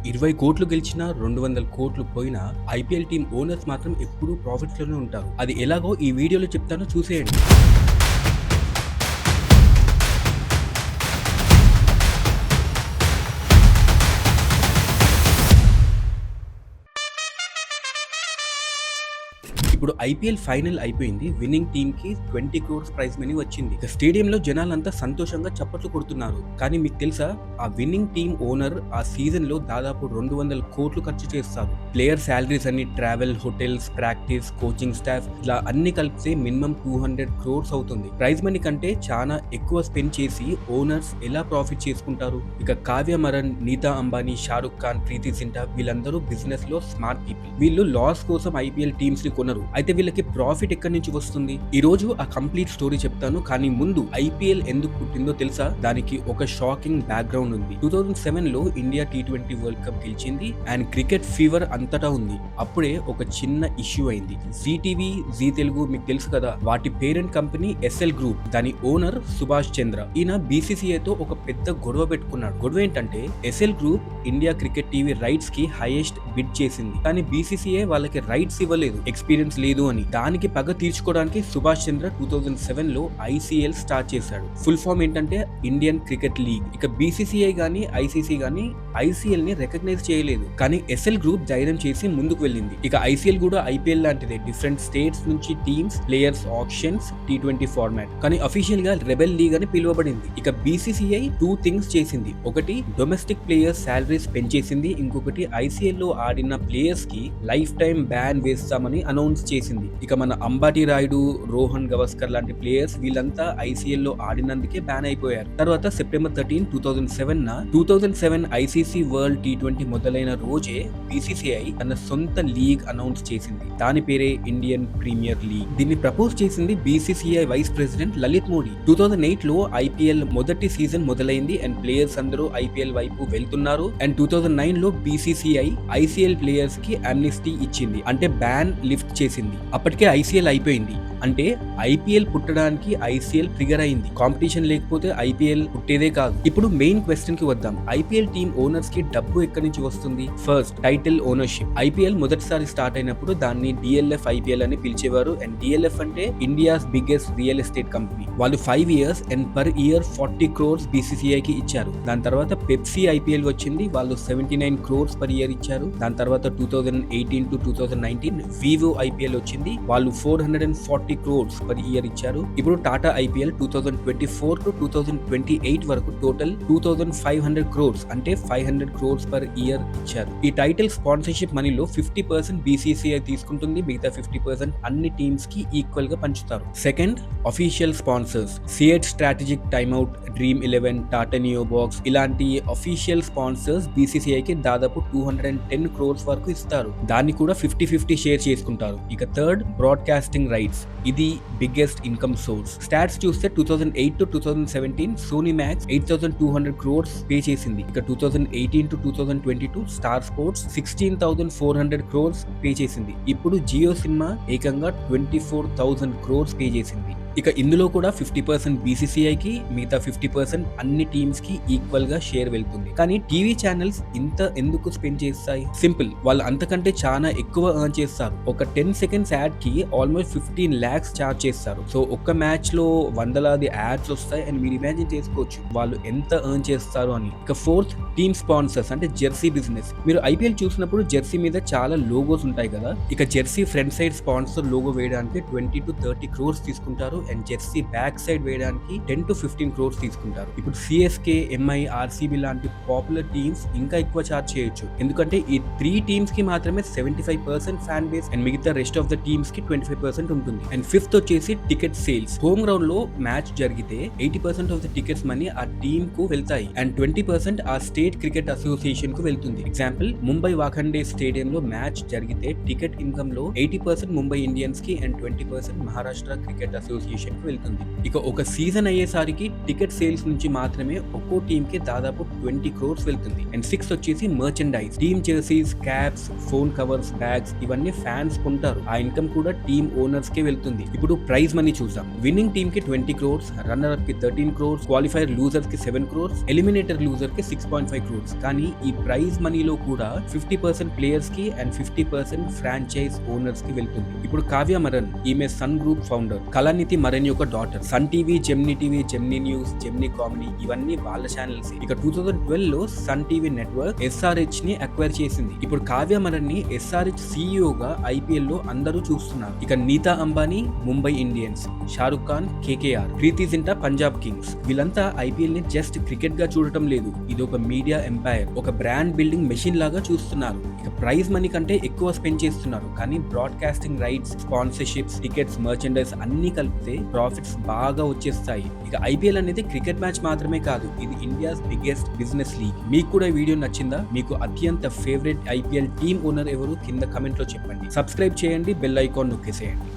20 కోట్లు గెలిచినా 200 కోట్లు పోయినా ఐపీఎల్ టీం ఓనర్స్ మాత్రం ఎప్పుడూ ప్రాఫిట్స్ లోనే ఉంటారు. అది ఎలాగో ఈ వీడియోలో చెప్తాను, చూసేయండి. ఇప్పుడు ఐపీఎల్ ఫైనల్ అయిపోయింది. విన్నింగ్ టీమ్ కి 20 క్రోర్స్ ప్రైజ్ మనీ వచ్చింది. ఇక స్టేడియంలో జనాలంతా సంతోషంగా చప్పట్లు కొడుతున్నారు. కానీ మీకు తెలుసా, ఆ విన్నింగ్ టీమ్ ఓనర్ ఆ సీజన్ లో దాదాపు 200 కోట్లు ఖర్చు చేస్తారు. ప్లేయర్ శాలరీస్ అన్ని, travel, hotels, practice, coaching staff, ఇలా అన్ని కలిపితే మినిమం 200 క్రోర్స్ అవుతుంది. ప్రైజ్ మనీ కంటే చాలా ఎక్కువ స్పెండ్ చేసి ఓనర్స్ ఎలా ప్రాఫిట్ చేసుకుంటారు? ఇక కావ్య మరన్, నీతా అంబానీ, షారుఖ్ ఖాన్, ప్రీతి జింటా వీళ్ళందరూ బిజినెస్ లో స్మార్ట్ పీపుల్. వీళ్ళు లాస్ కోసం ఐపీఎల్ టీమ్స్ ని కొనరు. అయితే వీళ్ళకి ప్రాఫిట్ ఎక్కడి నుంచి వస్తుంది? ఈ రోజు ఆ కంప్లీట్ స్టోరీ చెప్తాను. కానీ ముందు ఐపీఎల్ ఎందుకు పుట్టిందో తెలుసా? దానికి ఒక షాకింగ్ బ్యాక్గ్రౌండ్ ఉంది. 2007 లో ఇండియా T20 వరల్డ్ కప్ గెలిచింది అండ్ క్రికెట్ ఫీవర్ అంతటా ఉంది. అప్పుడే ఒక చిన్న ఇష్యూ అయింది. జీ టీవీ, జీ తెలుగు మీకు తెలుసు కదా, వాటి పేరెంట్ కంపెనీ ఎస్ఎల్ గ్రూప్, దాని ఓనర్ సుభాష్ చంద్ర, ఈయన BCCI తో ఒక పెద్ద గొడవ పెట్టుకున్నాడు. గొడవ ఏంటంటే SL group India cricket TV rights కి హైయెస్ట్ బిడ్ చేసింది. కానీ BCCI వాళ్ళకి రైట్స్ ఇవ్వలేదు, ఎక్స్పీరియన్స్ లేదు అని. దానికి పగ తీర్చుకోవడానికి సుభాష్ చంద్ర 2007 లో ICL స్టార్ట్ చేశాడు. ఫుల్ ఫామ్ ఏంటంటే ఇండియన్ క్రికెట్ లీగ్. ఇక BCCI గానీ ICC గానీ ICL ని రికగ్నైజ్ చేయలేదు. కానీ ఎస్ఎల్ గ్రూప్ ధైర్యం చేసి ముందుకు వెళ్ళింది. ఇక ICL కూడా IPL లాంటిదే, డిఫరెంట్ స్టేట్స్ నుంచి teams, players, options, T20 format. కానీ అఫీషియల్ గా రెబెల్ లీగ్ అని పిలువబడింది. ఇక BCCI 2 థింగ్స్ చేసింది. ఒకటి, డొమెస్టిక్ ప్లేయర్స్ శాలరీస్ పెంచేసింది. ఇంకొకటి, ICL లో ఆడిన ప్లేయర్స్ కి లైఫ్ టైం బ్యాన్ వేస్తామని అనౌన్స్ చేసింది. ఇక మన అంబాటి రాయుడు, రోహన్ గవస్కర్ లాంటి ప్లేయర్స్ వీళ్ళంతా ICL లో ఆడినందుకే బ్యాన్ అయిపోయారు. తర్వాత సెప్టెంబర్ 13, 2007 ICC వరల్డ్ T20 మొదలైన రోజే BCCI తన సొంత లీగ్ అనౌన్స్ చేసింది. దాని పేరే ఇండియన్ ప్రీమియర్ లీగ్. దీన్ని ప్రపోజ్ చేసింది BCCI vice president Lalit Modi. 2008 లో IPL మొదటి సీజన్ మొదలైంది అండ్ ప్లేయర్స్ అందరూ IPL వైపు వెళ్తున్నారు. అండ్ 2009 లో BCCI ICL ప్లేయర్స్ కి అమ్నిస్టీ ఇచ్చింది, అంటే బ్యాన్ లిఫ్ట్ చేసింది. అప్పటికే ICL అయిపోయింది. అంటే IPL పుట్టడానికి ICL ట్రిగర్ అయింది. కాంపిటీషన్ లేకపోతే IPL పుట్టేదే కాదు. ఇప్పుడు మెయిన్ క్వశ్చన్ కి వద్దాం. IPL టీమ్ ఓనర్స్ కి డబ్బు ఎక్కడి నుంచి వస్తుంది? First, title ownership. IPL మొదటిసారి స్టార్ట్ అయినప్పుడు దాన్ని DLF IPL అని పిలిచేవారు. అండ్ DLF అంటే India's biggest real estate company. వాళ్ళు 5 years and per year 40 crores BCCI కి ఇచ్చారు. దాని తర్వాత పెప్సీ IPL వచ్చింది, వాళ్ళు 79 crores పర్ ఇయర్ ఇచ్చారు. దాని తర్వాత 2018 to 2019 వివో IPL వచ్చింది, వాళ్ళు 440 crores పర్ ఇయర్ ఇచ్చారు. ఇప్పుడు టాటా IPL 2024 to 2028 వరకు టోటల్ 2500 crores అంటే 500 crores పర్ ఇయర్ ఇచ్చారు. ఈ టైటిల్ స్పాన్సర్షిప్ మనీలో 50% BCCI తీసుకుంటుంది, మిగతా 50% అన్ని టీమ్స్ కి ఈక్వల్ గా పంచుతారు. Second, official sponsors. CEAT strategic timeout, Dream 11, Tata Neo box ఇలాంటి అఫీషియల్ స్పాన్సర్స్ BCCI కి దాదాపు 210 crores వరకు ఇస్తారు. దాన్ని కూడా 50-50 షేర్ చేసుకుంటారు. ఇక థర్డ్, బ్రాడ్కాస్టింగ్ రైట్స్. ఇది బిగ్గెస్ట్ ఇన్కమ్ సోర్స్. స్టాట్స్ చూస్తే 2008 to 2017 Sony Max 8200 crores pay చేసింది. ఇక 2018 to 2022 Star Sports 16400 crores pay చేసింది. ఇప్పుడు జియో సినిమా ఏకంగా 24000 crores పే చేసింది. ఇక ఇందులో కూడా 50% BCCI కి, మిగతా 50% అన్ని టీమ్స్ కి ఈక్వల్ గా షేర్ వెళ్తుంది. కానీ టీవీ ఛానల్స్ ఇంత ఎందుకు స్పెండ్ చేస్తాయి? సింపుల్, వాళ్ళు అంతకంటే చాలా ఎక్కువ ఎర్న్ చేస్తారు. ఒక 10 seconds యాడ్ కి ఆల్మోస్ట్ 15 lakhs చార్జ్ చేస్తారు. సో ఒక్క మ్యాచ్ లో వందలాది యాడ్స్ వస్తాయి అండ్ మీరు ఇమాజిన్ చేసుకోవచ్చు వాళ్ళు ఎంత ఎర్న్ చేస్తారు అని. ఇక ఫోర్త్, టీమ్ స్పాన్సర్స్ అంటే జెర్సీ బిజినెస్. మీరు IPL చూసినప్పుడు జెర్సీ మీద చాలా లోగోస్ ఉంటాయి కదా. ఇక Jersey front side sponsor logo వేయడానికి 20 to 30 crores తీసుకుంటారు అండ్ జెర్సీ బ్యాక్ సైడ్ వేయడానికి 10 to 15 crores తీసుకుంటారు. ఇప్పుడు CSK, MI, RCB లాంటి పాపులర్ టీమ్స్ ఇంకా ఎక్కువ చార్జ్ చేయొచ్చు. ఎందుకంటే ఈ 3 టీమ్స్ కి మాత్రమే 75% ఫ్యాన్ బేస్ అండ్ మిగతా రెస్ట్ ఆఫ్ ద టీమ్స్ కి 25% ఉంటుంది. అండ్ ఫిఫ్త్ వచ్చేసి టికెట్ సేల్స్. హోమ్ గ్రౌండ్ లో మ్యాచ్ జరిగితే 80% ఆఫ్ ద టికెట్స్ మనీ ఆ టీమ్ కు వెళ్తాయి అండ్ 20% ఆ స్టేట్ క్రికెట్ అసోసియేషన్ కు వెళ్తుంది. ఎగ్జాంపుల్, ముంబై వాఖండే స్టేడియం లో మ్యాచ్ జరిగితే టికెట్ ఇన్కమ్ లో 80% ముంబై ఇండియన్స్ కి and 20% Maharashtra cricket association competition కి వెళ్తుంది. ఇక ఒక సీజన్ అయ్యేసరికి టికెట్ సేల్స్ నుంచి మాత్రమే ఒక్కో టీమ్ కి దాదాపు 20 crores వెళ్తుంది. అండ్ 6 వచ్చేసి merchandise, team jerseys, caps, phone covers, bags ఇవన్నీ ఫ్యాన్స్ కొంటారు. ఆ ఇన్కమ్ కూడా టీమ్ ఓనర్స్ కే వెళ్తుంది. ఇప్పుడు ప్రైజ్ మనీ చూద్దాం. విన్నింగ్ టీమ్ కి 20 crores, రన్నర్ అప్ కి 13 crores, క్వాలిఫైర్ లూజర్స్ కి 7 crores, ఎలిమినేటర్ లూజర్ కి 6.5 crores. కానీ ఈ ప్రైజ్ మనీలో కూడా 50% ప్లేయర్స్ కి అండ్ 50% ఫ్రాంచైజ్ ఓనర్స్ కి వెళ్తుంది. ఇప్పుడు కావ్య మరన్, ఈమె Sun group founder, Kalanidhi Maran యొక్క daughter. Sun TV, Gemini news, Gemini comedy ఇవన్నీ వాళ్ళ ఛానల్స్. ఇక 2012 లో సన్ టీవీ నెట్వర్క్ SRH ని అక్వైర్ చేసింది. ఇప్పుడు కావ్య మరన్ ని SRH CEO గా IPL లో అందరూ చూస్తున్నారు. ఇక నీతా అంబానీ ముంబై ఇండియన్స్, షారుఖ్ ఖాన్ KKR, ప్రీతి జింటా పంజాబ్ కింగ్స్. వీళ్ళంతా IPL ని జస్ట్ క్రికెట్ గా చూడటం లేదు, ఇది ఒక మీడియా ఎంపైర్, ఒక బ్రాండ్ బిల్డింగ్ మెషిన్ లాగా చూస్తున్నారు. ఇక ప్రైజ్ మనీ కంటే ఎక్కువ స్పెండ్ చేస్తున్నారు, కానీ broadcasting rights, sponsorships, tickets, merchandise అన్ని కలిపితే ప్రాఫిట్స్ బాగా వచ్చేస్తాయి. ఇక IPL అనేది క్రికెట్ మ్యాచ్ మాత్రమే కాదు, ఇది ఇండియాస్ బిగ్గెస్ట్ బిజినెస్ లీగ్. మీకు కూడా ఈ వీడియో నచ్చిందా? మీకు అత్యంత ఫేవరెట్ IPL టీమ్ ఓనర్ ఎవరు? కింద కమెంట్ లో చెప్పండి. సబ్స్క్రైబ్ చేయండి, బెల్ ఐకాన్ నొక్కేసేయండి.